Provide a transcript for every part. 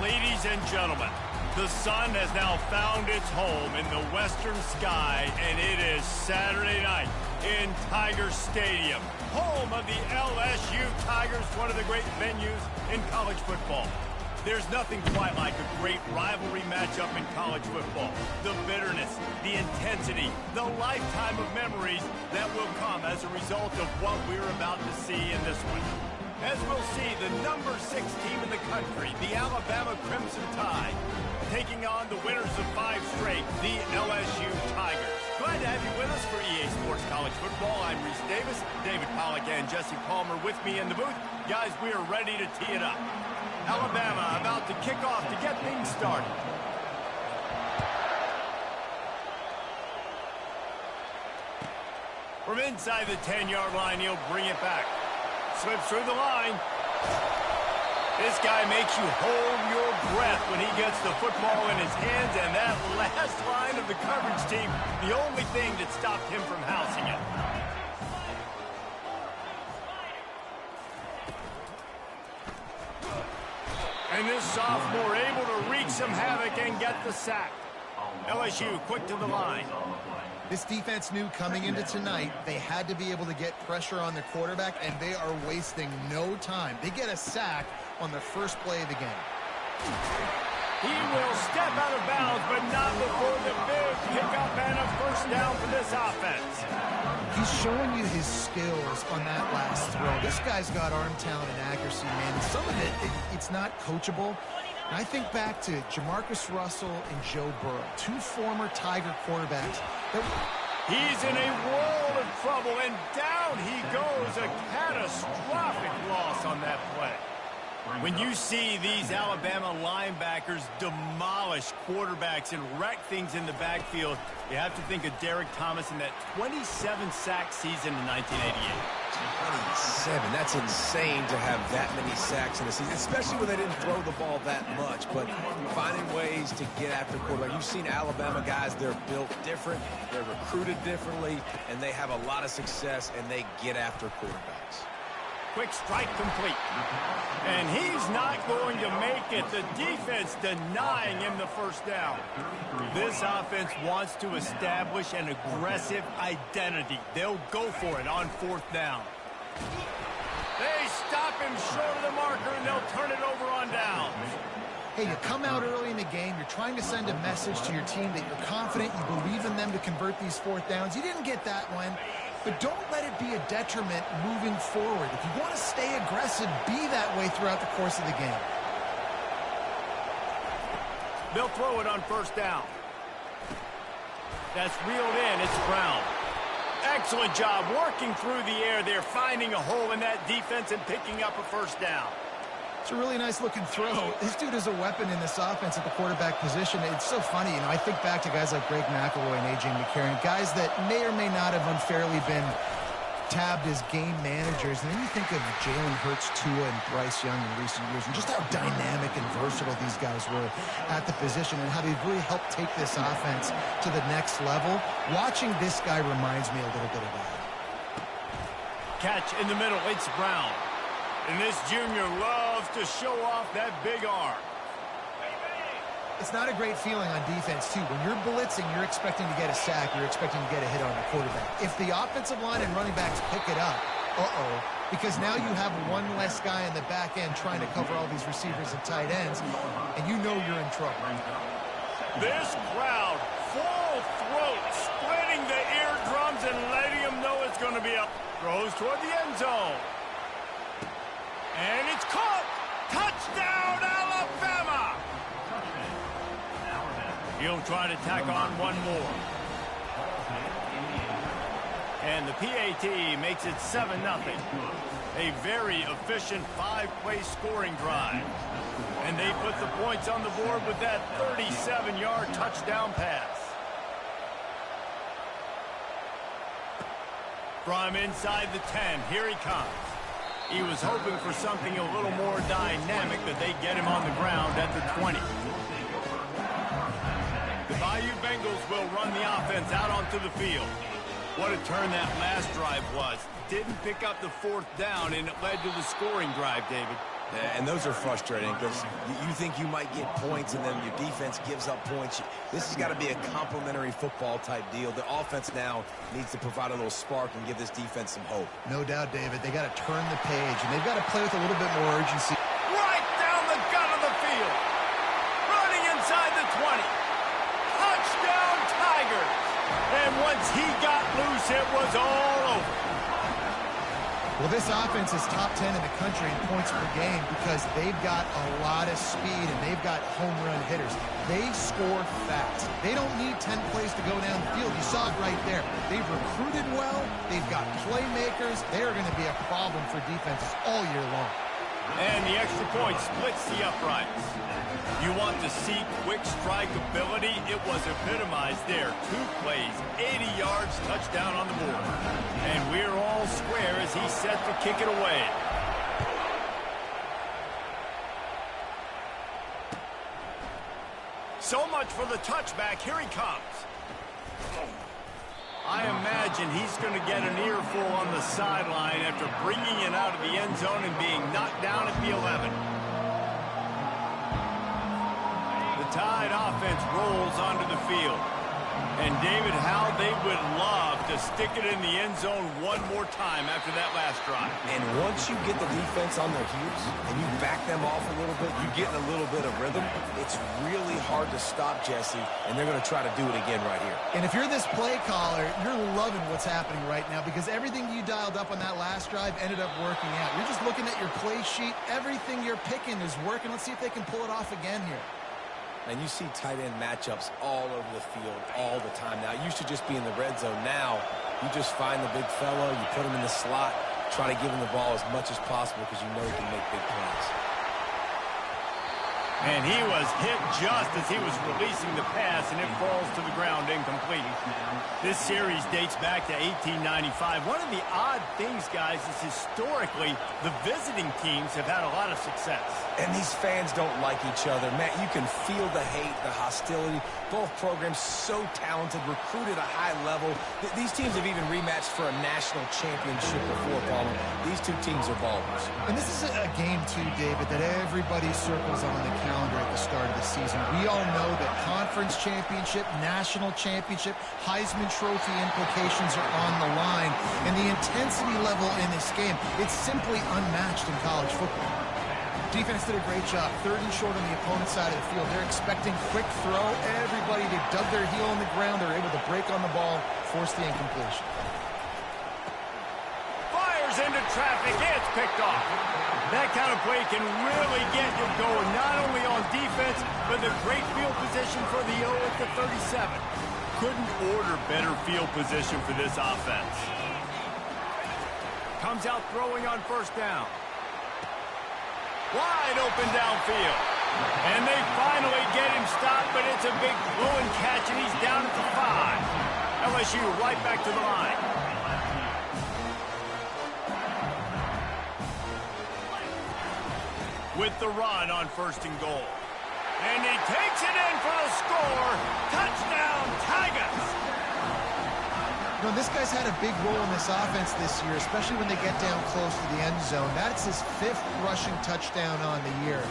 Ladies and gentlemen, the sun has now found its home in the western sky, and it is Saturday night in Tiger Stadium, home of the LSU Tigers, one of the great venues in college football. There's nothing quite like a great rivalry matchup in college football. The bitterness, the intensity, the lifetime of memories that will come as a result of what we're about to see in this one. As we'll see, the number 6 team in the country, the Alabama Crimson Tide, taking on the winners of 5 straight, the LSU Tigers. Glad to have you with us for EA Sports College Football. I'm Reese Davis, David Pollack and Jesse Palmer with me in the booth. Guys, we are ready to tee it up. Alabama about to kick off to get things started. From inside the 10-yard line, he'll bring it back. Slips through the line. This guy makes you hold your breath when he gets the football in his hands, and that last line of the coverage team, the only thing that stopped him from housing it. And this sophomore able to wreak some havoc and get the sack. LSU quick to the line. This defense knew coming into tonight they had to be able to get pressure on the quarterback, and they are wasting no time. They get a sack on the first play of the game. He will step out of bounds, but not before the big pickup and a first down for this offense. He's showing you his skills on that last throw. This guy's got arm talent and accuracy, man. And some of it's not coachable. And I think back to Jamarcus Russell and Joe Burrow, 2 former Tiger quarterbacks. He's in a world of trouble, and down he goes. A catastrophic loss on that play. When you see these Alabama linebackers demolish quarterbacks and wreck things in the backfield, you have to think of Derek Thomas in that 27-sack season in 1988. 27. That's insane to have that many sacks in a season, especially when they didn't throw the ball that much. But finding ways to get after quarterback. You've seen Alabama guys, they're built different, they're recruited differently, and they have a lot of success, and they get after quarterbacks. Quick strike complete. And he's not going to make it. The defense denying him the first down. This offense wants to establish an aggressive identity. They'll go for it on 4th down. They stop him short of the marker, and they'll turn it over on down. Hey, you come out early in the game, you're trying to send a message to your team that you're confident, you believe in them to convert these 4th downs. You didn't get that one. But don't let it be a detriment moving forward. If you want to stay aggressive, be that way throughout the course of the game. They'll throw it on 1st down. That's reeled in. It's Brown. Excellent job working through the air there, finding a hole in that defense and picking up a 1st down. It's a really nice-looking throw. This dude is a weapon in this offense at the quarterback position. It's so funny. You know, I think back to guys like Greg McElroy and A.J. McCarron, guys that may or may not have unfairly been tabbed as game managers. And then you think of Jalen Hurts, Tua, and Bryce Young in recent years, and just how dynamic and versatile these guys were at the position and how they've really helped take this offense to the next level. Watching this guy reminds me a little bit of that. Catch in the middle. It's Brown. And this junior loves to show off that big arm. It's not a great feeling on defense, too. When you're blitzing, you're expecting to get a sack. You're expecting to get a hit on the quarterback. If the offensive line and running backs pick it up, because now you have one less guy in the back end trying to cover all these receivers and tight ends, and you know you're in trouble. This crowd, full throat, splitting the eardrums and letting them know it's going to be up. Throws toward the end zone. And it's caught! Touchdown, Alabama! He'll try to tack on one more. And the PAT makes it 7-0. A very efficient 5-play scoring drive. And they put the points on the board with that 37-yard touchdown pass. From inside the 10, here he comes. He was hoping for something a little more dynamic, but they get him on the ground at the 20. The Bayou Bengals will run the offense out onto the field. What a turn that last drive was. Didn't pick up the 4th down, and it led to the scoring drive, David. Yeah, and those are frustrating because you think you might get points and then your defense gives up points. This has got to be a complementary football type deal. The offense now needs to provide a little spark and give this defense some hope. No doubt, David. They got to turn the page, and they've got to play with a little bit more urgency. Right down the gut of the field. Running inside the 20. Touchdown, Tigers. And once he got loose, it was all over. Well, this offense is top 10 in the country in points per game because they've got a lot of speed and they've got home run hitters. They score fast. They don't need 10 plays to go down the field. You saw it right there. They've recruited well. They've got playmakers. They are going to be a problem for defenses all year long. And the extra point splits the uprights. You want to see quick strike ability? It was epitomized there. 2 plays, 80 yards, touchdown on the board. And we're all square as he's set to kick it away. So much for the touchback. Here he comes. I imagine he's going to get an earful on the sideline after bringing it out of the end zone and being knocked down at the 11. The Tide offense rolls onto the field. And David, how they would love to stick it in the end zone one more time after that last drive. And once you get the defense on their heels and you back them off a little bit, you get a little bit of rhythm, it's really hard to stop, Jesse, and they're going to try to do it again right here. And if you're this play caller, you're loving what's happening right now because everything you dialed up on that last drive ended up working out. You're just looking at your play sheet. Everything you're picking is working. Let's see if they can pull it off again here. And you see tight end matchups all over the field all the time now. It used to just be in the red zone. Now you just find the big fella, you put him in the slot, try to give him the ball as much as possible because you know he can make big plays. And he was hit just as he was releasing the pass, and it falls to the ground incomplete. This series dates back to 1895. One of the odd things, guys, is historically the visiting teams have had a lot of success. And these fans don't like each other. Matt, you can feel the hate, the hostility. Both programs so talented, recruited at a high level. These teams have even rematched for a national championship before, Palmer. These two teams are ballers. And this is a game, too, David, that everybody circles on the calendar at the start of the season. We all know that conference championship, national championship, Heisman Trophy implications are on the line. And the intensity level in this game, it's simply unmatched in college football. Defense did a great job. 3rd and short on the opponent's side of the field. They're expecting quick throw. Everybody, they dug their heel on the ground. They're able to break on the ball, force the incompletion. Fires into traffic. It's picked off. That kind of play can really get you going, not only on defense, but the great field position for the O at the 37. Couldn't order better field position for this offense. Comes out throwing on 1st down. Wide open downfield. And they finally get him stopped, but it's a big blowing catch, and he's down at the 5. LSU right back to the line. With the run on 1st and goal. And he takes it in for the score. Touchdown, Tigers! You know, this guy's had a big role in this offense this year, especially when they get down close to the end zone. That's his 5th rushing touchdown on the year.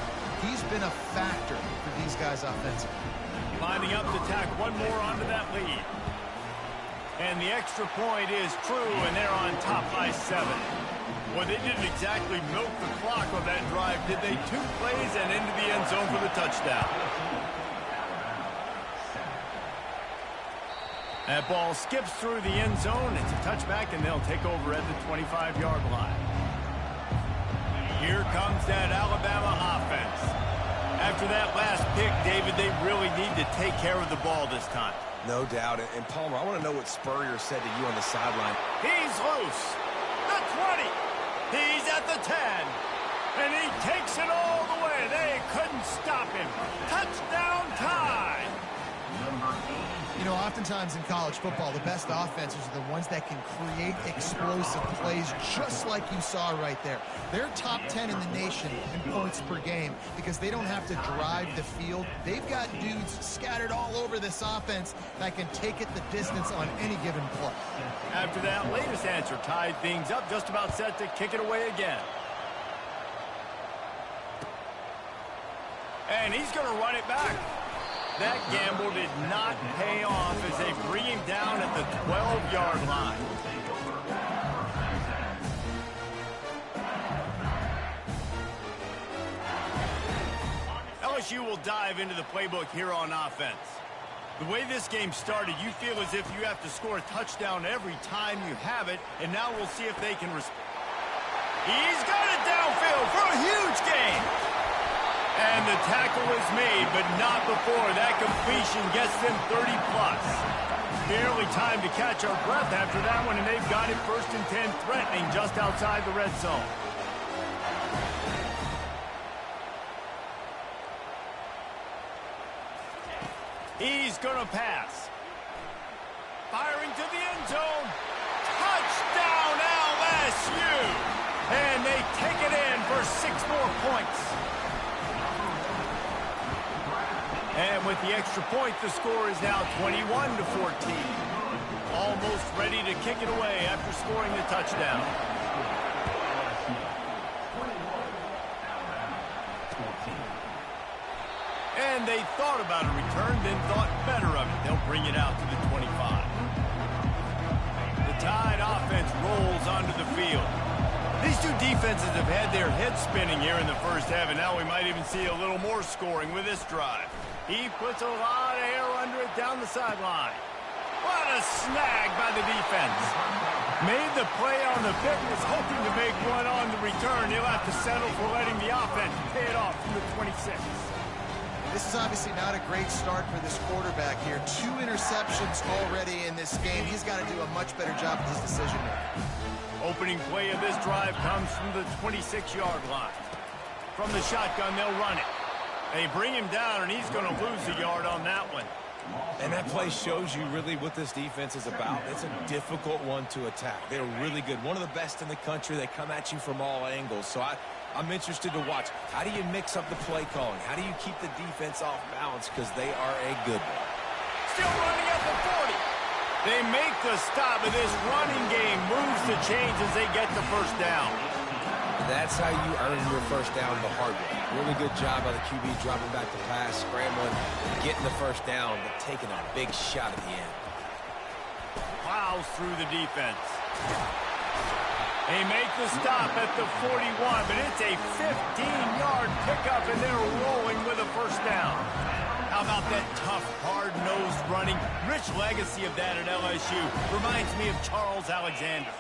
He's been a factor for these guys offensively. Lining up to tack one more onto that lead. And the extra point is true, and they're on top by 7. Well, they didn't exactly milk the clock on that drive, did they? 2 plays and into the end zone for the touchdown. That ball skips through the end zone. It's a touchback, and they'll take over at the 25-yard line. Here comes that Alabama offense. After After that last pick, David, they really need to take care of the ball this time. No doubt. And Palmer, I want to know what Spurrier said to you on the sideline. He's loose. The 20. He's at the 10. And he takes it all the way. They couldn't stop him. Touchdown tie. You know, oftentimes in college football, the best offenses are the ones that can create explosive plays just like you saw right there. They're top 10 in the nation in points per game because they don't have to drive the field. They've got dudes scattered all over this offense that can take it the distance on any given play. After that latest answer tied things up, just about set to kick it away again. And he's going to run it back. That gamble did not pay off as they bring him down at the 12-yard line. LSU will dive into the playbook here on offense. The way this game started, you feel as if you have to score a touchdown every time you have it, and now we'll see if they can respond. He's got it downfield for a huge gain. And the tackle is made, but not before that completion gets them 30-plus. Barely time to catch our breath after that one, and they've got it 1st and 10, threatening just outside the red zone. He's going to pass. Firing to the end zone. Touchdown, LSU! And they take it in for 6 more points. And with the extra point, the score is now 21-14. Almost ready to kick it away after scoring the touchdown. And they thought about a return, then thought better of it. They'll bring it out to the 25. The Tide offense rolls onto the field. These two defenses have had their heads spinning here in the first half, and now we might even see a little more scoring with this drive. He puts a lot of air under it down the sideline. What a snag by the defense. Made the play on the pick, was hoping to make one on the return. He'll have to settle for letting the offense pay it off from the 26. This is obviously not a great start for this quarterback here. 2 interceptions already in this game. He's got to do a much better job with his decision making. Opening play of this drive comes from the 26-yard line. From the shotgun, they'll run it. They bring him down, and he's going to lose a yard on that one. And that play shows you really what this defense is about. It's a difficult one to attack. They're really good. One of the best in the country. They come at you from all angles. So I'm interested to watch. How do you mix up the play calling? How do you keep the defense off balance? Because they are a good one. Still running at the 40. They make the stop, and this running game moves the chains as they get the first down. That's how you earn your first down the hard way. Really good job by the QB dropping back the pass, scrambling, getting the first down, but taking a big shot at the end. Plows through the defense. They make the stop at the 41, but it's a 15-yard pickup, and they're rolling with a first down. How about that tough, hard-nosed running? Rich legacy of that at LSU. Reminds me of Charles Alexander.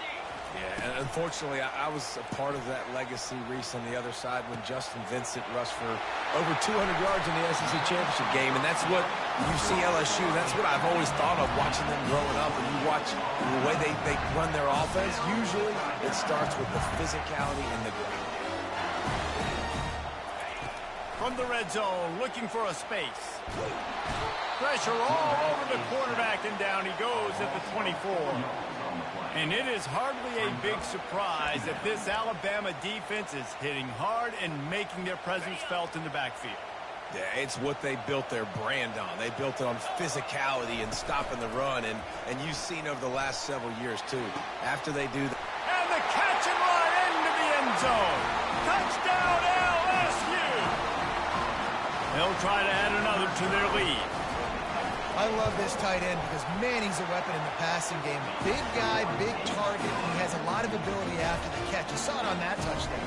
Yeah, and unfortunately, I was a part of that legacy, Reese, on the other side when Justin Vincent rushed for over 200 yards in the SEC Championship game, and that's what you see LSU. That's what I've always thought of watching them growing up. And you watch the way they run their offense, usually it starts with the physicality and the ground. From the red zone, looking for a space. Pressure all over the quarterback, and down he goes at the 24. And it is hardly a big surprise that this Alabama defense is hitting hard and making their presence felt in the backfield. Yeah, it's what they built their brand on. They built it on physicality and stopping the run, and you've seen over the last several years, too. After they do that. And the catch and run into the end zone. Touchdown, LSU! They'll try to add another to their lead. I love this tight end because Manning's a weapon in the passing game. Big guy, big target. He has a lot of ability after the catch. You saw it on that touchdown.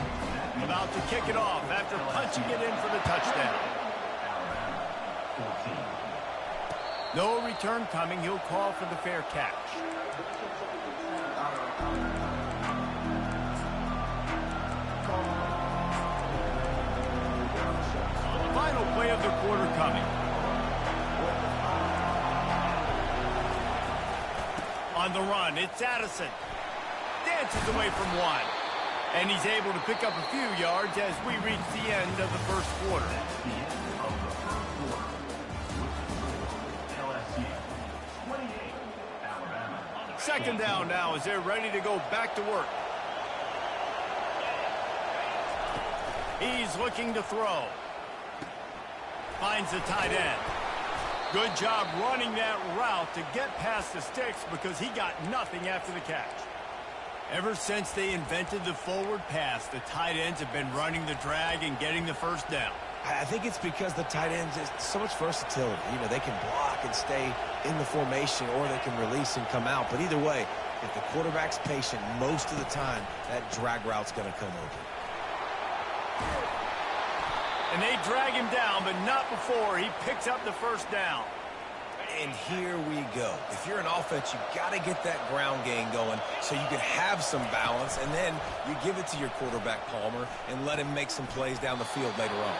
About to kick it off after punching it in for the touchdown. No return coming. He'll call for the fair catch. On the final final play of the quarter coming. On the run, it's Addison. Dances away from one. And he's able to pick up a few yards as we reach the end of the first quarter. Second down now as they're ready to go back to work. He's looking to throw. Finds the tight end. Good job running that route to get past the sticks because he got nothing after the catch. Ever since they invented the forward pass, the tight ends have been running the drag and getting the first down. I think it's because the tight ends is so much versatility. You know, they can block and stay in the formation, or they can release and come out. But either way, if the quarterback's patient, most of the time, that drag route's going to come open. And they drag him down, but not before he picks up the first down. And here we go. If you're an offense, you've got to get that ground game going so you can have some balance, and then you give it to your quarterback, Palmer, and let him make some plays down the field later on.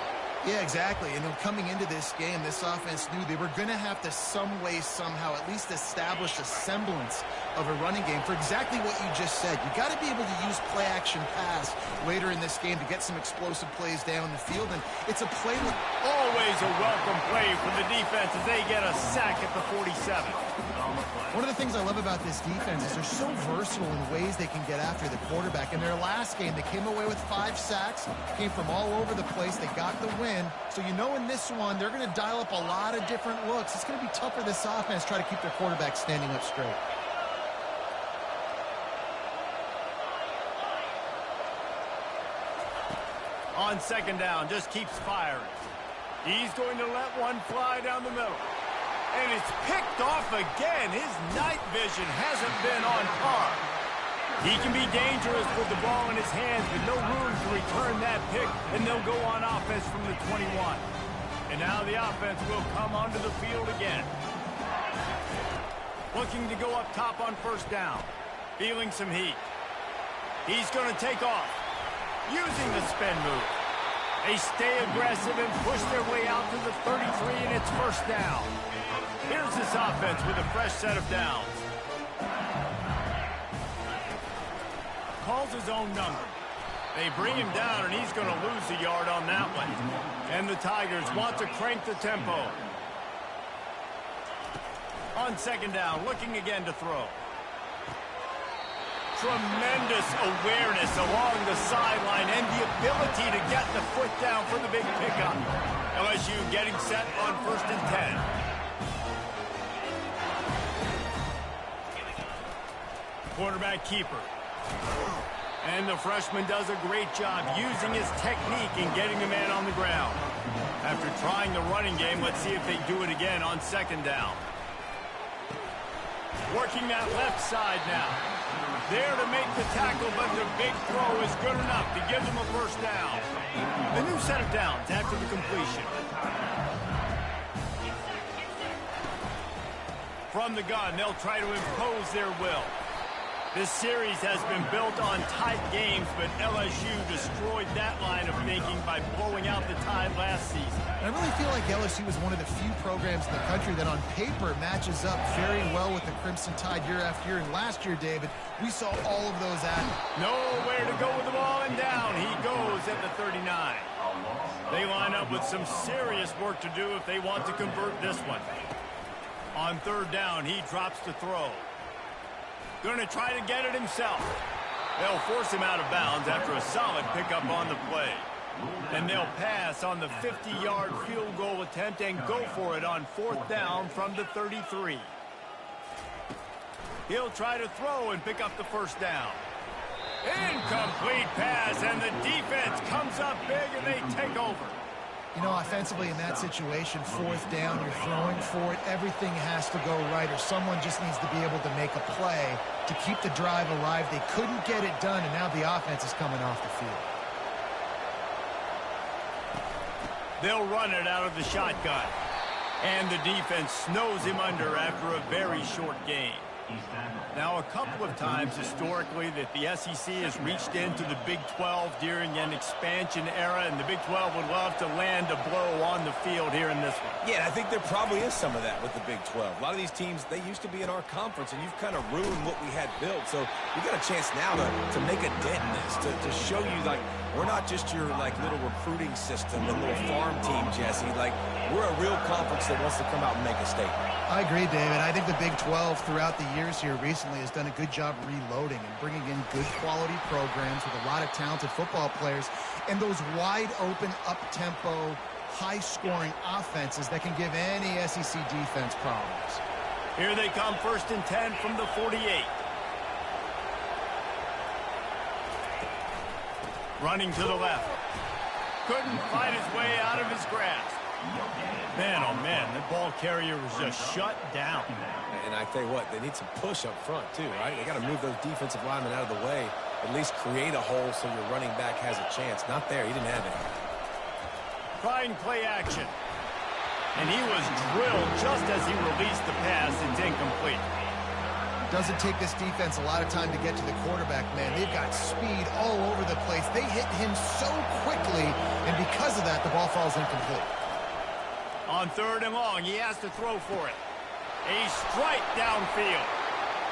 Yeah, exactly. And coming into this game, this offense knew they were going to have to some way, somehow, at least establish a semblance of a running game for exactly what you just said. You got to be able to use play-action pass later in this game to get some explosive plays down the field. And it's a play with always a welcome play for the defense as they get a sack at the 47. One of the things I love about this defense is they're so versatile in ways they can get after the quarterback. In their last game, they came away with 5 sacks, came from all over the place. They got the win. So you know in this one, they're going to dial up a lot of different looks. It's going to be tough for this offense to try to keep their quarterback standing up straight. On second down, just keeps firing. He's going to let one fly down the middle. And it's picked off again. His night vision hasn't been on par. He can be dangerous with the ball in his hands, but no room to return that pick, and they'll go on offense from the 21. And now the offense will come onto the field again. Looking to go up top on first down. Feeling some heat. He's going to take off. Using the spin move. They stay aggressive and push their way out to the 33, and it's first down. Here's this offense with a fresh set of downs. Calls his own number. They bring him down, and he's going to lose a yard on that one. And the Tigers want to crank the tempo. On second down, looking again to throw. Tremendous awareness along the sideline and the ability to get the foot down for the big pickup. LSU getting set on 1st and 10. Quarterback keeper. And the freshman does a great job using his technique and getting the man on the ground. After trying the running game, let's see if they do it again on second down. Working that left side now. There to make the tackle, but the big throw is good enough to give them a first down. A new set of downs after the completion. From the gun, they'll try to impose their will. This series has been built on tight games, but LSU destroyed that line of thinking by blowing out the Tide last season. And I really feel like LSU is one of the few programs in the country that on paper matches up very well with the Crimson Tide year after year. And last year, David, we saw all of those at nowhere to go with the ball, and down he goes at the 39. They line up with some serious work to do if they want to convert this one. On third down, he drops to throw. Going to try to get it himself. They'll force him out of bounds after a solid pickup on the play. And they'll pass on the 50-yard field goal attempt and go for it on 4th down from the 33. He'll try to throw and pick up the first down. Incomplete pass, and the defense comes up big, and they take over. You know, offensively in that situation, 4th down, you're throwing for it. Everything has to go right, or someone just needs to be able to make a play to keep the drive alive. They couldn't get it done, and now the offense is coming off the field. They'll run it out of the shotgun. And the defense snows him under after a very short gain. Now, a couple of times historically that the SEC has reached into the Big 12 during an expansion era, and the Big 12 would love to land a blow on the field here in this one. Yeah, I think there probably is some of that with the Big 12. A lot of these teams, they used to be in our conference, and you've kind of ruined what we had built. So we got a chance now to make a dent in this, to show you, like, we're not just your, like, little recruiting system and little farm team, Jesse. Like, we're a real conference that wants to come out and make a statement. I agree, David. I think the Big 12 throughout the years here recently has done a good job reloading and bringing in good quality programs with a lot of talented football players and those wide open, up-tempo, high-scoring offenses that can give any SEC defense problems. Here they come, 1st and 10 from the 48. Running to the left. Couldn't find his way out of his grasp. Man, oh man, the ball carrier was just shut down. And I tell you what, they need some push up front too, right? They got to move those defensive linemen out of the way, at least create a hole so your running back has a chance. Not there, he didn't have it. Trying play action. And he was drilled just as he released the pass. It's incomplete. Doesn't take this defense a lot of time to get to the quarterback, man. They've got speed all over the place. They hit him so quickly, and because of that, the ball falls incomplete. On 3rd and long, he has to throw for it. A strike downfield.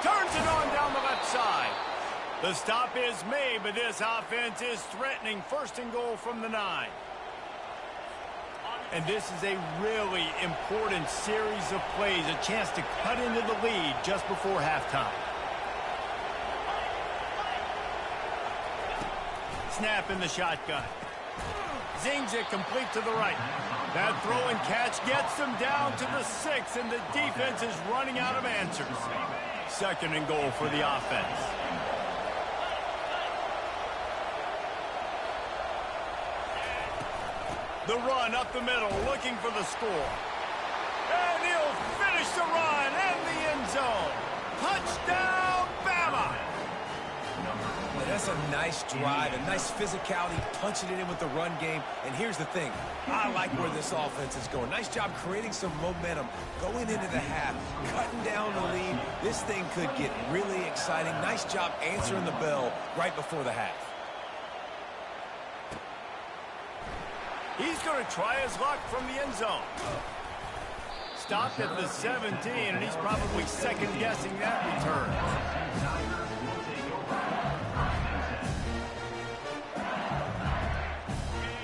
Turns it on down the left side. The stop is made, but this offense is threatening 1st and goal from the 9. And this is a really important series of plays, a chance to cut into the lead just before halftime. Snap in the shotgun. Zings it complete to the right. That throw and catch gets them down to the 6, and the defense is running out of answers. 2nd and goal for the offense. The run up the middle, looking for the score. And he'll finish the run and the end zone. Touchdown, Bama! That's a nice drive, a nice physicality, punching it in with the run game. And here's the thing, I like where this offense is going. Nice job creating some momentum, going into the half, cutting down the lead. This thing could get really exciting. Nice job answering the bell right before the half. He's going to try his luck from the end zone. Stopped at the 17, and he's probably second-guessing that return.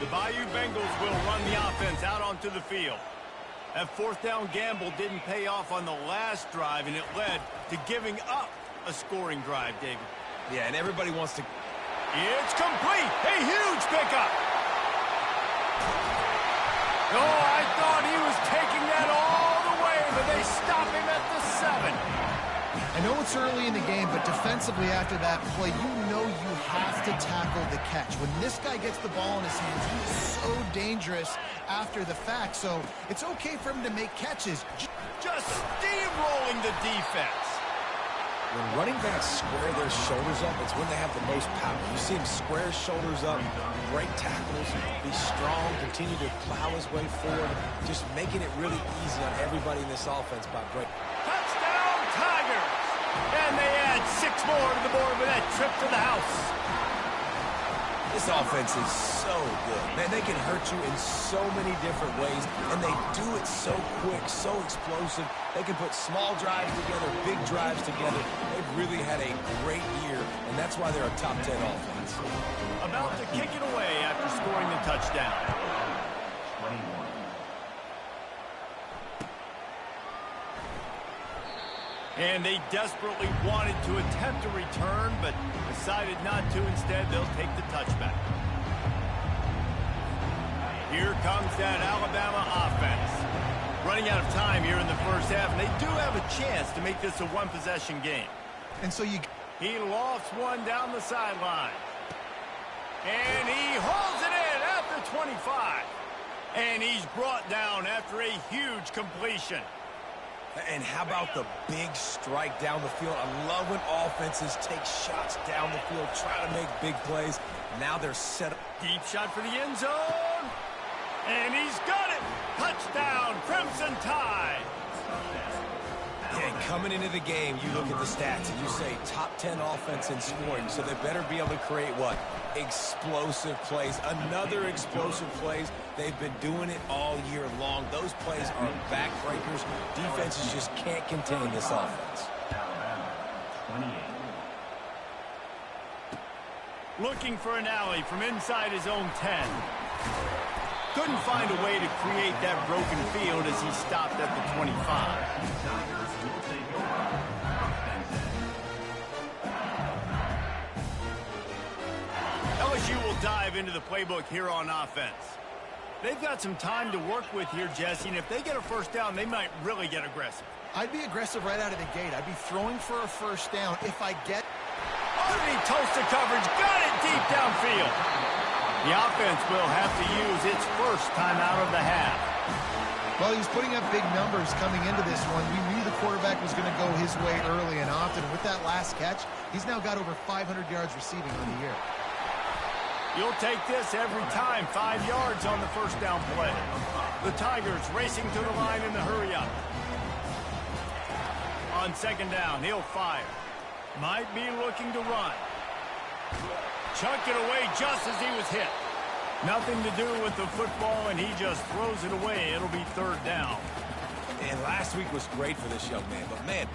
The Bayou Bengals will run the offense out onto the field. That 4th down gamble didn't pay off on the last drive, and it led to giving up a scoring drive, David. Yeah, and everybody wants to... It's complete! A huge pickup! Oh, I thought he was taking that all the way, but they stop him at the 7. I know it's early in the game, but defensively after that play, you know you have to tackle the catch. When this guy gets the ball in his hands, he's so dangerous after the fact, so it's okay for him to make catches. Just steamrolling the defense. When running backs square their shoulders up, it's when they have the most power. You see him square his shoulders up, break tackles, be strong, continue to plow his way forward, just making it really easy on everybody in this offense by break. Touchdown, Tigers! And they add 6 more to the board with that trip to the house. This offense is so good. Man, they can hurt you in so many different ways, and they do it so quick, so explosive. They can put small drives together, big drives together. They've really had a great year, and that's why they're a top 10 offense. About to kick it away after scoring the touchdown. And they desperately wanted to attempt a return, but decided not to. Instead, they'll take the touchback. Here comes that Alabama offense. Running out of time here in the first half, and they do have a chance to make this a one-possession game. And so he lofts one down the sideline. And he hauls it in at the 25. And he's brought down after a huge completion. And how about the big strike down the field? I love when offenses take shots down the field, try to make big plays. Now they're set up. Deep shot for the end zone. And he's got it. Touchdown, Crimson Tide. Yeah, Coming into the game, you look at the stats and you say top 10 offense in scoring, so they better be able to create what? Explosive plays. Another explosive plays. They've been doing it all year long. Those plays are backbreakers. Defenses just can't contain this offense. Looking for an alley from inside his own 10. Couldn't find a way to create that broken field as he stopped at the 25. LSU will dive into the playbook here on offense. They've got some time to work with here, Jesse, and if they get a first down, they might really get aggressive. I'd be aggressive right out of the gate. I'd be throwing for a first down if I get... Underneath toasted coverage, got it deep downfield. The offense will have to use its first time out of the half. Well, he's putting up big numbers coming into this one. We knew the quarterback was going to go his way early and often. With that last catch, he's now got over 500 yards receiving on the year. You'll take this every time. 5 yards on the first down play. The Tigers racing to the line in the hurry-up. On second down, he'll fire. Might be looking to run. Chucked it away just as he was hit. Nothing to do with the football, and he just throws it away. It'll be third down. And last week was great for this young man. But, man,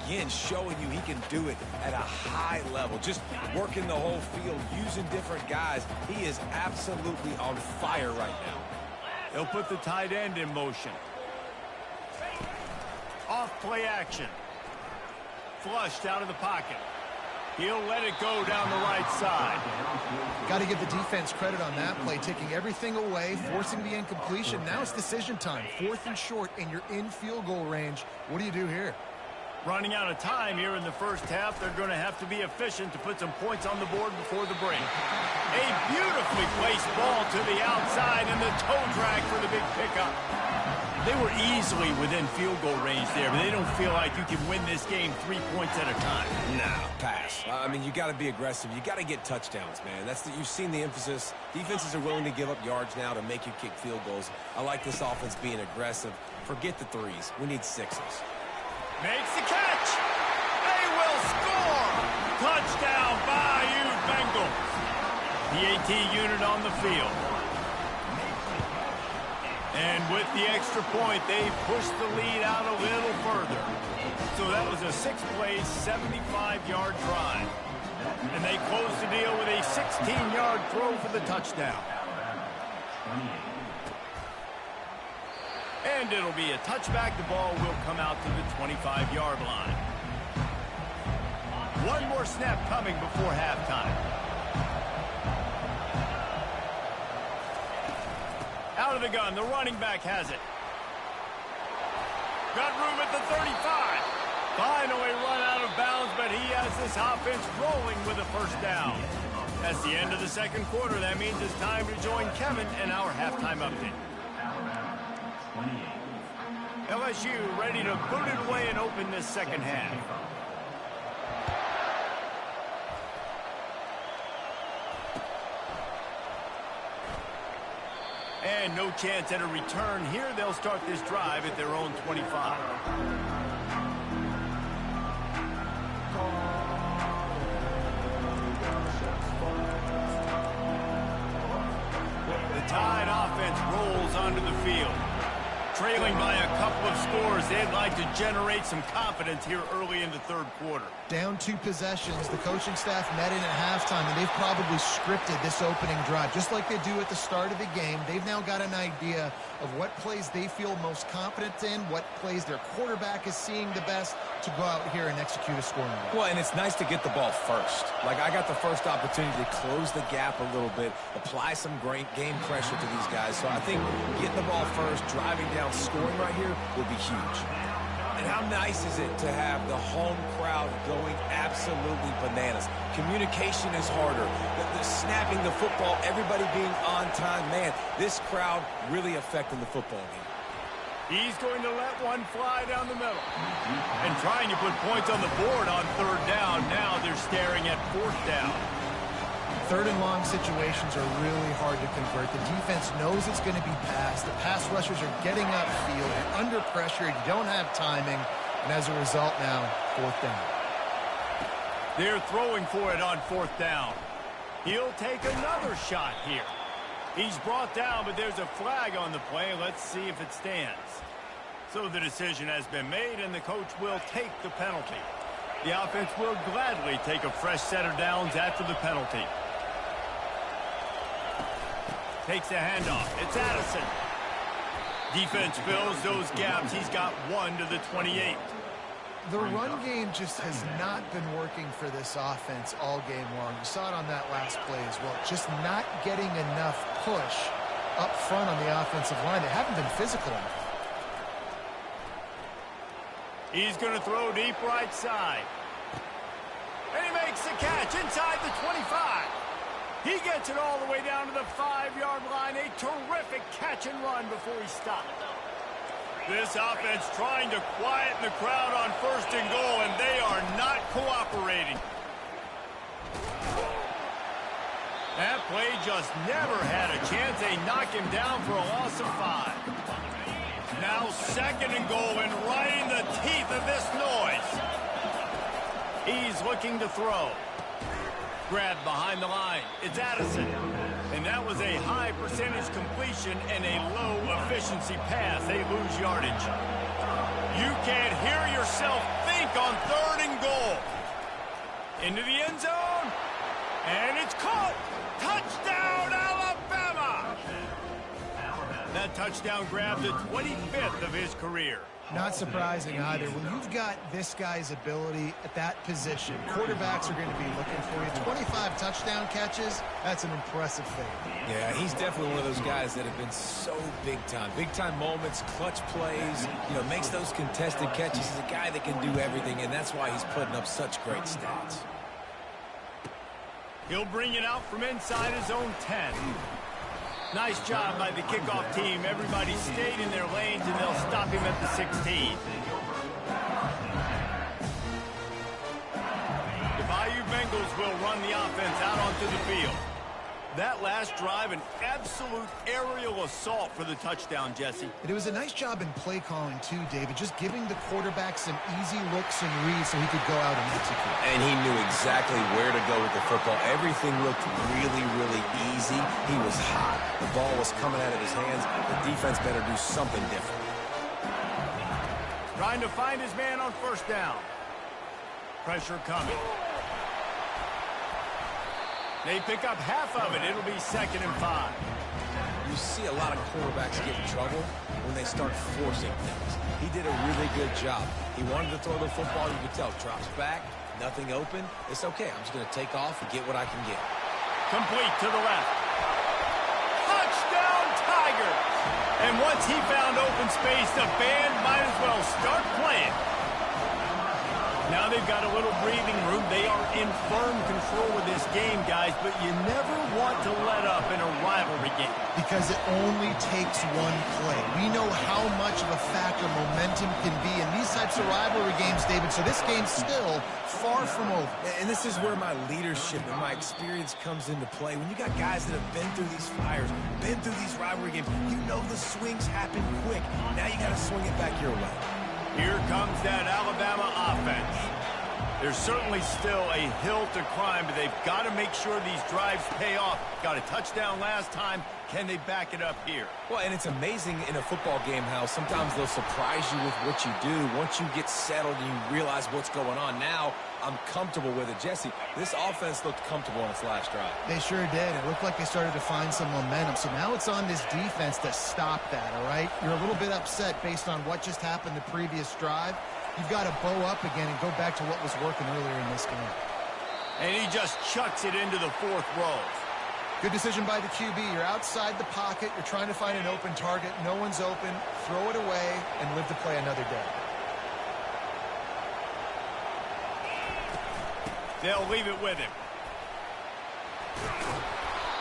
again, showing you he can do it at a high level. Just working the whole field, using different guys. He is absolutely on fire right now. They'll put the tight end in motion. Off play action. Flushed out of the pocket. He'll let it go down the right side. Got to give the defense credit on that play, taking everything away, forcing the incompletion. Now it's decision time. 4th and short, and you're in field goal range. What do you do here? Running out of time here in the first half. They're going to have to be efficient to put some points on the board before the break. A beautifully placed ball to the outside, and the toe drag for the big pickup. They were easily within field goal range there, but they don't feel like you can win this game 3 points at a time. No, pass. I mean, you got to be aggressive. You got to get touchdowns, man. You've seen the emphasis. Defenses are willing to give up yards now to make you kick field goals. I like this offense being aggressive. Forget the threes. We need 6s. Makes the catch. They will score. Touchdown, Bayou Bengals. The AT unit on the field. And with the extra point, they pushed the lead out a little further. So that was a 6-play, 75-yard drive. And they closed the deal with a 16-yard throw for the touchdown. And it'll be a touchback. The ball will come out to the 25-yard line. One more snap coming before halftime. Out of the gun, the running back has it. Got room at the 35. Finally run out of bounds, but he has this offense rolling with a first down. That's the end of the second quarter. That means it's time to join Kevin in our halftime update. LSU ready to put it away and open this second half. And no chance at a return here. They'll start this drive at their own 25. The Tide offense rolls onto the field. Trailing by a couple of scores, they'd like to generate some confidence here early in the third quarter. Down 2 possessions, the coaching staff met in at halftime, and they've probably scripted this opening drive. Just like they do at the start of the game, they've now got an idea of what plays they feel most confident in, what plays their quarterback is seeing the best to go out here and execute a scoring drive. Well, and it's nice to get the ball first. Like, I got the first opportunity to close the gap a little bit, apply some great game pressure to these guys. So I think getting the ball first, driving down, scoring right here would be huge. And how nice is it to have the home crowd going absolutely bananas? Communication is harder. The snapping the football, everybody being on time. Man, this crowd really affecting the football game. He's going to let one fly down the middle. And trying to put points on the board on third down. Now they're staring at fourth down. Third and long situations are really hard to convert. The defense knows it's going to be passed. The pass rushers are getting upfield. You're under pressure. You don't have timing. And as a result now, 4th down. They're throwing for it on 4th down. He'll take another shot here. He's brought down, but there's a flag on the play. Let's see if it stands. So the decision has been made, and the coach will take the penalty. The offense will gladly take a fresh set of downs after the penalty. Takes a handoff. It's Addison. Defense fills those gaps. He's got 1 to the 28. The run game just has not been working for this offense all game long. You saw it on that last play as well. Just not getting enough push up front on the offensive line. They haven't been physical enough. He's going to throw deep right side. And he makes the catch inside the 25. He gets it all the way down to the 5-yard line. A terrific catch and run before he stopped. This offense trying to quieten the crowd on 1st and goal, and they are not cooperating. That play just never had a chance. They knock him down for a loss of 5. Now 2nd and goal, and right in the teeth of this noise. He's looking to throw. Grab behind the line. It's Addison. And that was a high percentage completion and a low efficiency pass. They lose yardage. You can't hear yourself think on 3rd and goal. Into the end zone. And it's caught. Touchdown, Alabama! That touchdown grabbed the 25th of his career. Not surprising either. When you've got this guy's ability at that position, quarterbacks are going to be looking for you. 25 touchdown catches, that's an impressive thing. Yeah, he's definitely one of those guys that have been so big time. Big time moments, clutch plays, makes those contested catches. He's a guy that can do everything, and that's why he's putting up such great stats. He'll bring it out from inside his own 10. Nice job by the kickoff team. Everybody stayed in their lanes, and they'll stop him at the 16. The Bayou Bengals will run the offense out onto the field. That last drive, an absolute aerial assault for the touchdown, Jesse. It was a nice job in play calling, too, David, just giving the quarterback some easy looks and reads so he could go out and execute. And he knew exactly where to go with the football. Everything looked really, really easy. He was hot. The ball was coming out of his hands. The defense better do something different. Trying to find his man on 1st down. Pressure coming. They pick up half of it. It'll be 2nd and 5. You see a lot of quarterbacks get in trouble when they start forcing things. He did a really good job. He wanted to throw the football. You could tell. Drops back. Nothing open. It's okay. I'm just going to take off and get what I can get. Complete to the left. Touchdown, Tigers! And once he found open space, the band might as well start playing. Now they've got a little breathing room. They are in firm control of this game, guys, but you never want to let up in a rivalry game. Because it only takes one play. We know how much of a factor momentum can be in these types of rivalry games, David, so this game's still far from over. And this is where my leadership and my experience comes into play. When you got guys that have been through these fires, been through these rivalry games, you know the swings happen quick. Now you got to swing it back your way. Here comes that Alabama offense. There's certainly still a hill to climb, but they've got to make sure these drives pay off. Got a touchdown last time. Can they back it up here? Well, and it's amazing in a football game how sometimes they'll surprise you with what you do. Once you get settled and you realize what's going on, now I'm comfortable with it. Jesse, this offense looked comfortable on its last drive. They sure did. It looked like they started to find some momentum. So now it's on this defense to stop that, all right? You're a little bit upset based on what just happened the previous drive. You've got to bow up again and go back to what was working earlier in this game. And he just chucks it into the 4th row. Good decision by the QB. You're outside the pocket. You're trying to find an open target. No one's open. Throw it away and live to play another day. They'll leave it with him.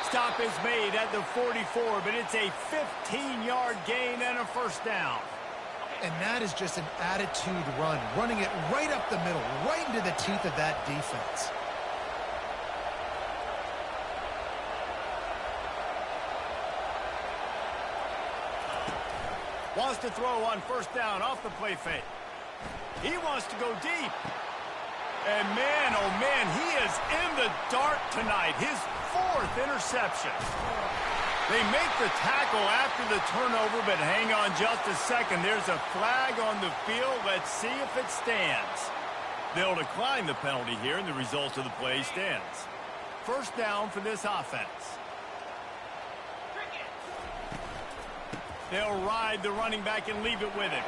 Stop is made at the 44, but it's a 15-yard gain and a 1st down. And that is just an attitude run, running it right up the middle, right into the teeth of that defense. Wants to throw on 1st down off the play fake. He wants to go deep. And man, oh man, he is in the dark tonight. His 4th interception. They make the tackle after the turnover, but hang on just a second. There's a flag on the field. Let's see if it stands. They'll decline the penalty here, and the result of the play stands. First down for this offense. They'll ride the running back and leave it with him.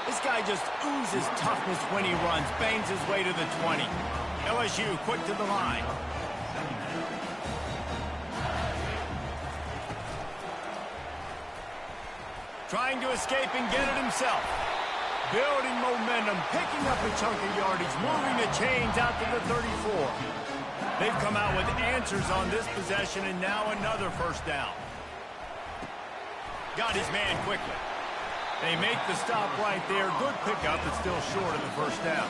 This guy just oozes toughness when he runs, bangs his way to the 20. LSU quick to the line. Trying to escape and get it himself. Building momentum, picking up a chunk of yardage, moving the chains out to the 34. They've come out with answers on this possession, and now another first down. Got his man quickly. They make the stop right there. Good pickup, but still short of the first down.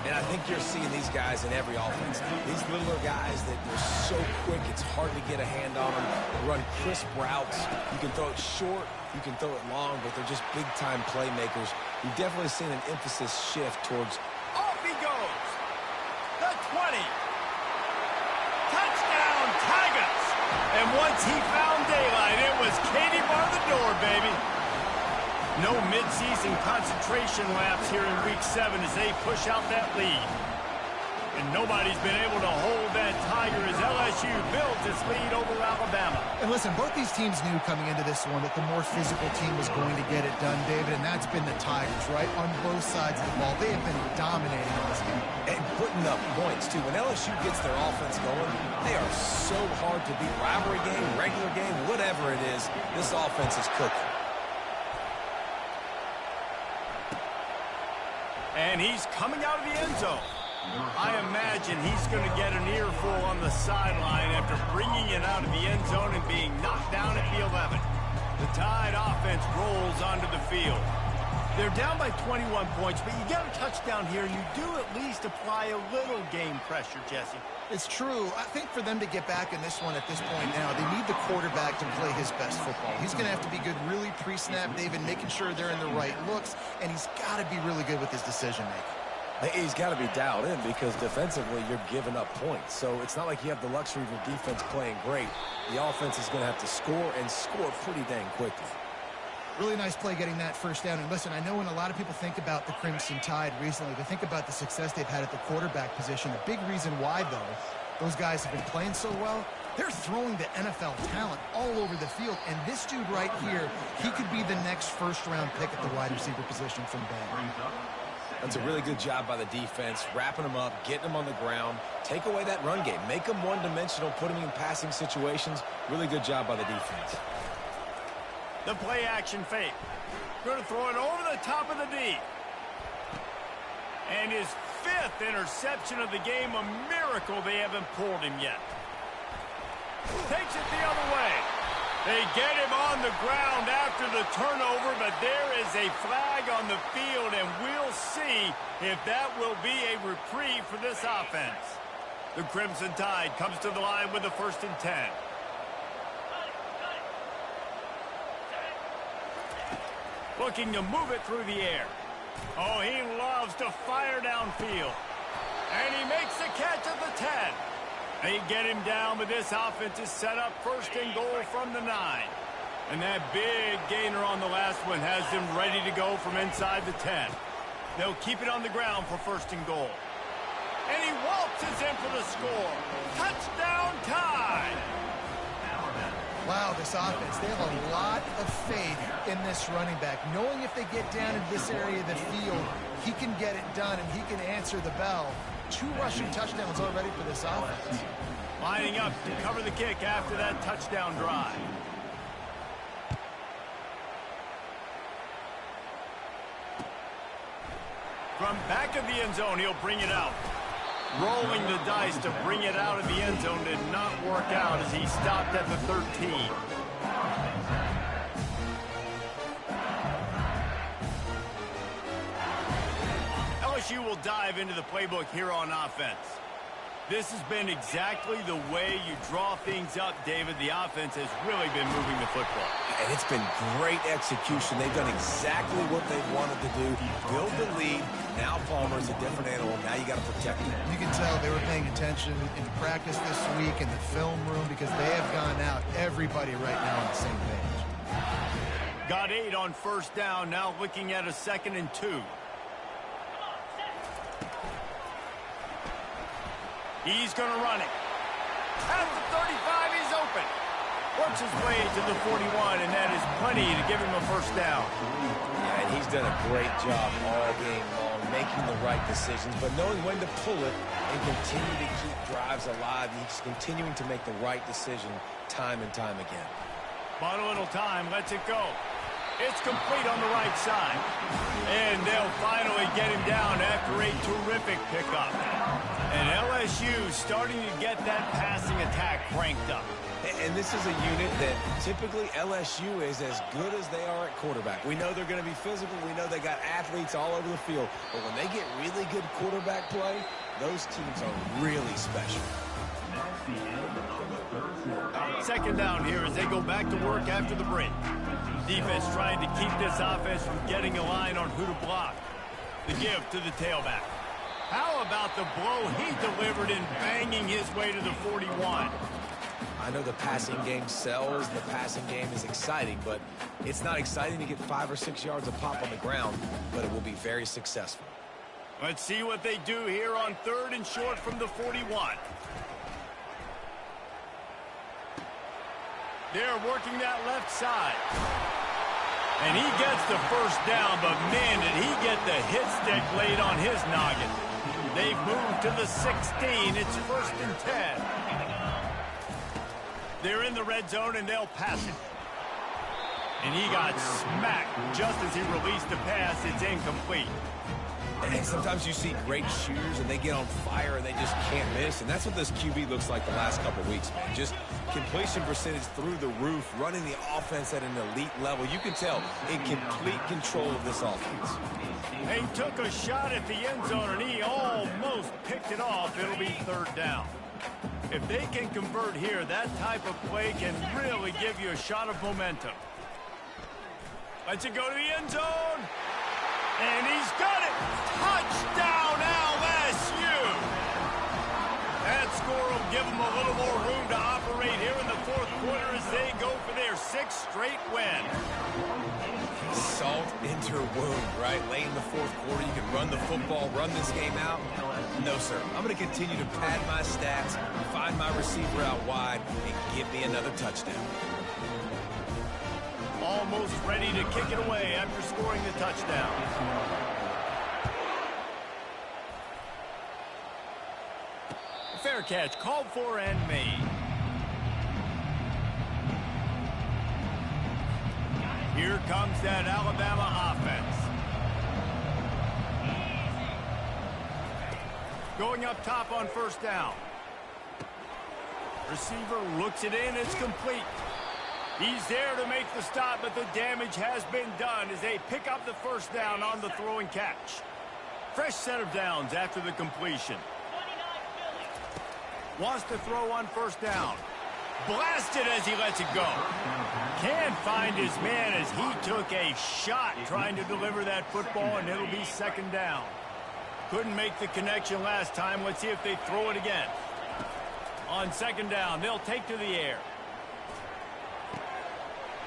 And I think you're seeing these guys in every offense. These littler guys that they're so quick, it's hard to get a hand on them. They run crisp routes. You can throw it short, you can throw it long, but they're just big-time playmakers. You've definitely seen an emphasis shift towards... Off he goes! The 20! Touchdown, Tigers! And once he found daylight, it was Katie bar the door, baby. No mid-season concentration laps here in Week 7 as they push out that lead. And nobody's been able to hold that Tiger as LSU builds its lead over Alabama. And listen, both these teams knew coming into this one that the more physical team was going to get it done, David, and that's been the Tigers, right? On both sides of the ball. They have been dominating in this game. And putting up points, too. When LSU gets their offense going, they are so hard to beat. Rivalry game, regular game, whatever it is, this offense is cooking. And he's coming out of the end zone. I imagine he's going to get an earful on the sideline after bringing it out of the end zone and being knocked down at the 11. The Tide offense rolls onto the field. They're down by 21 points, but you get a touchdown here, and you do at least apply a little game pressure, Jesse. It's true. I think for them to get back in this one at this point now, they need the quarterback to play his best football. He's going to have to be good really pre-snap, David, making sure they're in the right looks, and he's got to be really good with his decision-making. He's got to be dialed in because defensively you're giving up points. So it's not like you have the luxury of your defense playing great. The offense is going to have to score and score pretty dang quickly. Really nice play getting that first down. And listen, I know when a lot of people think about the Crimson Tide recently, they think about the success they've had at the quarterback position. A big reason why, though, those guys have been playing so well, they're throwing the NFL talent all over the field. And this dude right here, he could be the next first-round pick at the wide receiver position from Bama. That's a really good job by the defense, wrapping them up, getting them on the ground, take away that run game, make them one-dimensional, put them in passing situations. Really good job by the defense. The play action fake. Going to throw it over the top of the D. And his 5th interception of the game, a miracle they haven't pulled him yet. Takes it the other way. They get him on the ground after the turnover, but there is a flag on the field, and we'll see if that will be a reprieve for this offense. The Crimson Tide comes to the line with the 1st and 10. Looking to move it through the air. Oh, he loves to fire downfield. And he makes the catch at the 10. They get him down, but this offense is set up 1st and goal from the 9. And that big gainer on the last one has them ready to go from inside the 10. They'll keep it on the ground for 1st and goal. And he waltzes in for the score. Touchdown Tide! Wow, this offense, they have a lot of faith in this running back. Knowing if they get down in this area of the field, he can get it done and he can answer the bell. 2 rushing touchdowns already for this offense. Lining up to cover the kick after that touchdown drive. From back of the end zone, he'll bring it out. Rolling the dice to bring it out of the end zone did not work out as he stopped at the 13. LSU will dive into the playbook here on offense. This has been exactly the way you draw things up, David. The offense has really been moving the football. And it's been great execution. They've done exactly what they wanted to do. Build the lead. Now Palmer's a different animal. Now you got to protect him. You can tell they were paying attention in practice this week in the film room because they have gone out, everybody right now on the same page. Got 8 on first down. Now looking at a 2nd and 2. He's going to run it. At the 35, he's open. Works his way to the 41, and that is plenty to give him a first down. Yeah, and he's done a great job all game long, making the right decisions, but knowing when to pull it and continue to keep drives alive. He's continuing to make the right decision time and time again. Bought a little time, lets it go. It's complete on the right side. And they'll finally get him down after a terrific pickup. And LSU starting to get that passing attack cranked up. And this is a unit that typically LSU is as good as they are at quarterback. We know they're going to be physical. We know they got athletes all over the field. But when they get really good quarterback play, those teams are really special. 2nd down here as they go back to work after the break. Defense trying to keep this offense from getting a line on who to block. The give to the tailback. How about the blow he delivered in banging his way to the 41? I know the passing game sells, the passing game is exciting, but it's not exciting to get 5 or 6 yards of pop on the ground, but it will be very successful. Let's see what they do here on 3rd and short from the 41. They're working that left side. And he gets the first down, but man, did he get the hit stick laid on his noggin. They've moved to the 16. It's 1st and 10. They're in the red zone, and they'll pass it. And he got smacked just as he released the pass. It's incomplete. And sometimes you see great shooters, and they get on fire, and they just can't miss. And that's what this QB looks like the last couple weeks, man. Just completion percentage through the roof, running the offense at an elite level. You can tell in complete control of this offense. They took a shot at the end zone, and he almost picked it off. It'll be 3rd down. If they can convert here, that type of play can really give you a shot of momentum. Lets it go to the end zone. And he's got it. Touchdown, LSU. That score will give them a little more room to operate here in the 4th quarter as they go for their 6th straight win. Salt into her wound, right? Late in the 4th quarter, you can run the football, run this game out. No, sir. I'm going to continue to pad my stats, find my receiver out wide, and give me another touchdown. Almost ready to kick it away after scoring the touchdown. Fair catch called for and made. Here comes that Alabama offense. Going up top on 1st down. Receiver looks it in. It's complete. He's there to make the stop, but the damage has been done as they pick up the 1st down on the throw and catch. Fresh set of downs after the completion. Wants to throw on 1st down. Blasted as he lets it go. Can't find his man as he took a shot trying to deliver that football, and it'll be 2nd down. Couldn't make the connection last time. Let's see if they throw it again. On 2nd down, they'll take to the air.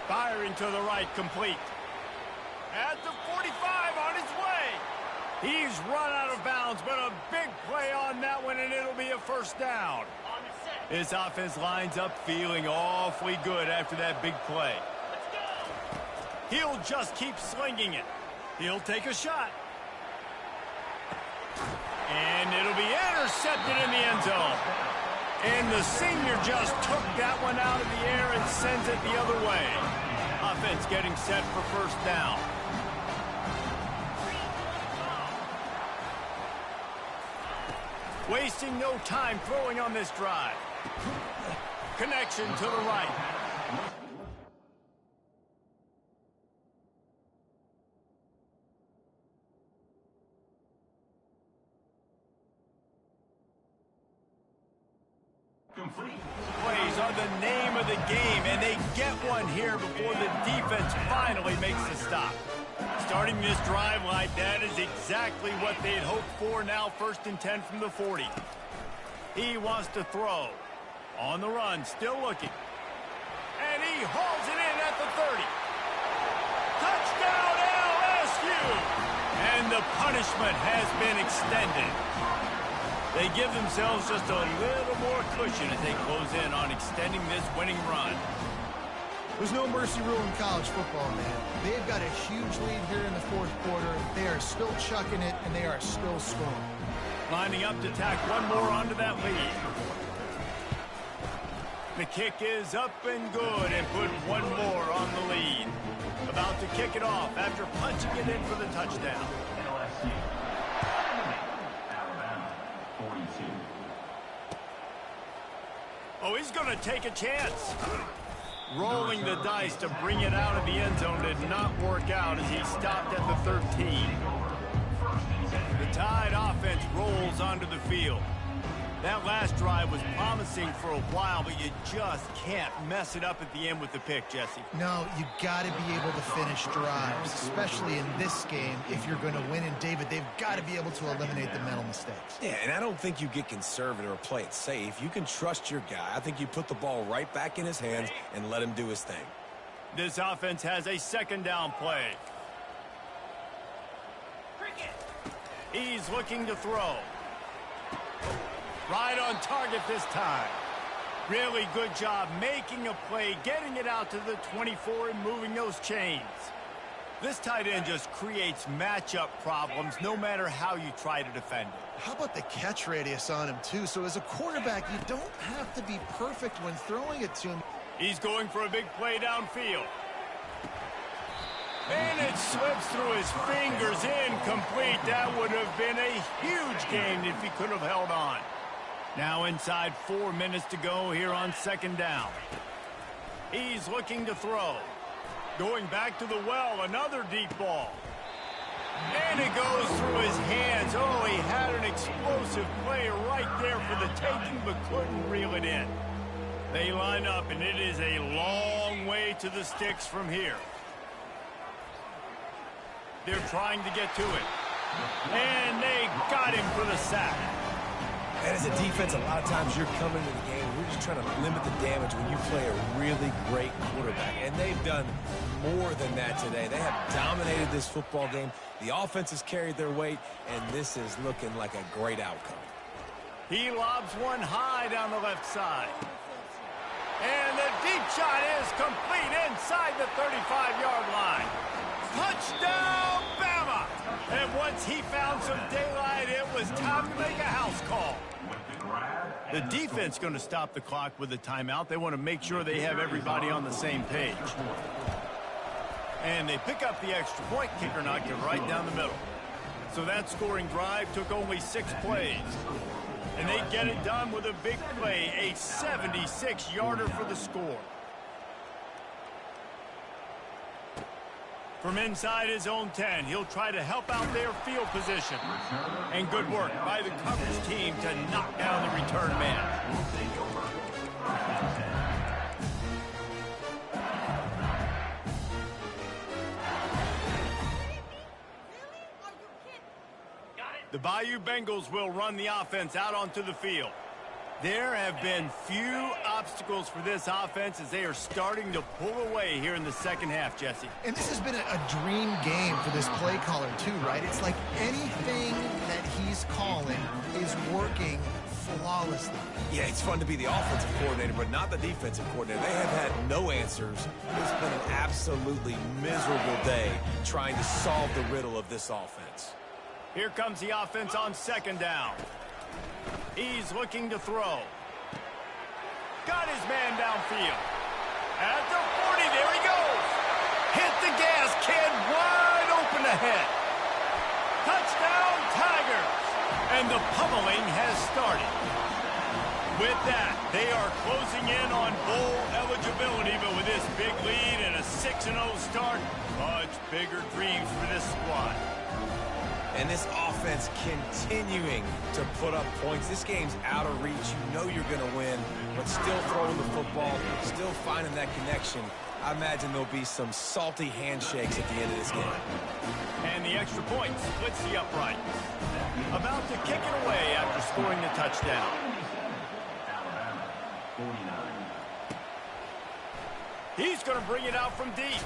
Firing to the right, complete. At the 45, on his way. He's run out of bounds, but a big play on that one, and it'll be a 1st down. This offense lines up feeling awfully good after that big play. He'll just keep slinging it. He'll take a shot. And it'll be intercepted in the end zone. And the senior just took that one out of the air and sends it the other way. Offense getting set for 1st down. Wasting no time throwing on this drive. Connection to the right. Plays are the name of the game, and they get one here before the defense finally makes the stop. Starting this drive like that is exactly what they'd hoped for. Now 1st and 10 from the 40. He wants to throw. On the run, still looking. And he hauls it in at the 30. Touchdown LSU! And the punishment has been extended. They give themselves just a little more cushion as they close in on extending this winning run. There's no mercy rule in college football, man. They've got a huge lead here in the 4th quarter. They are still chucking it, and they are still scoring. Lining up to tack one more onto that lead. The kick is up and good and put one more on the lead. About to kick it off after punching it in for the touchdown. Oh, he's going to take a chance. Rolling the dice to bring it out of the end zone did not work out as he stopped at the 13. The Tide offense rolls onto the field. That last drive was promising for a while, but you just can't mess it up at the end with the pick, Jesse. No, you got to be able to finish drives, especially in this game. If you're going to win, and David, they've got to be able to eliminate the mental mistakes. Yeah, and I don't think you get conservative or play it safe. You can trust your guy. I think you put the ball right back in his hands and let him do his thing. This offense has a 2nd down play. He's looking to throw. Right on target this time. Really good job making a play, getting it out to the 24 and moving those chains. This tight end just creates matchup problems no matter how you try to defend it. How about the catch radius on him, too? So as a quarterback, you don't have to be perfect when throwing it to him. He's going for a big play downfield. And it slips through his fingers, incomplete. That would have been a huge gain if he could have held on. Now inside 4 minutes to go here on 2nd down. He's looking to throw. Going back to the well, another deep ball. And it goes through his hands. Oh, he had an explosive play right there for the taking, but couldn't reel it in. They line up, and it is a long way to the sticks from here. They're trying to get to it. And they got him for the sack. And as a defense, a lot of times you're coming into the game, we're just trying to limit the damage when you play a really great quarterback. And they've done more than that today. They have dominated this football game. The offense has carried their weight, and this is looking like a great outcome. He lobs one high down the left side. And the deep shot is complete inside the 35-yard line. Touchdown, Bama! And once he found some daylight, it was time to make a house call. The defense going to stop the clock with a timeout. They want to make sure they have everybody on the same page. And they pick up the extra point. Kicker knocked it right down the middle. So that scoring drive took only 6 plays. And they get it done with a big play, a 76-yarder for the score. From inside his own 10, he'll try to help out their field position. And good work by the coverage team to knock down the return man. The Bayou Bengals will run the offense out onto the field. There have been few obstacles for this offense as they are starting to pull away here in the second half, Jesse. And this has been a dream game for this play caller, too, right? It's like anything that he's calling is working flawlessly. Yeah, it's fun to be the offensive coordinator, but not the defensive coordinator. They have had no answers. It's been an absolutely miserable day trying to solve the riddle of this offense. Here comes the offense on second down. He's looking to throw. Got his man downfield. At the 40, there he goes. Hit the gas, kid, wide open ahead. Touchdown, Tigers. And the pummeling has started. With that, they are closing in on bowl eligibility, but with this big lead and a 6-0 start, much bigger dreams for this squad. And this offense continuing to put up points. This game's out of reach. You know you're going to win, but still throwing the football, still finding that connection. I imagine there'll be some salty handshakes at the end of this game. And the extra point splits the upright. About to kick it away after scoring the touchdown. He's going to bring it out from deep.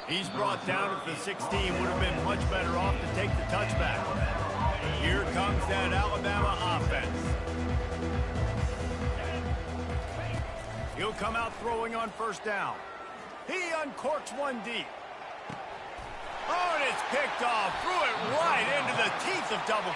He's brought down at the 16. Would have been much better off to take the touchback. Here comes that Alabama offense. He'll come out throwing on first down. He uncorks one deep. Oh, and it's picked off. Threw it right into the teeth of double.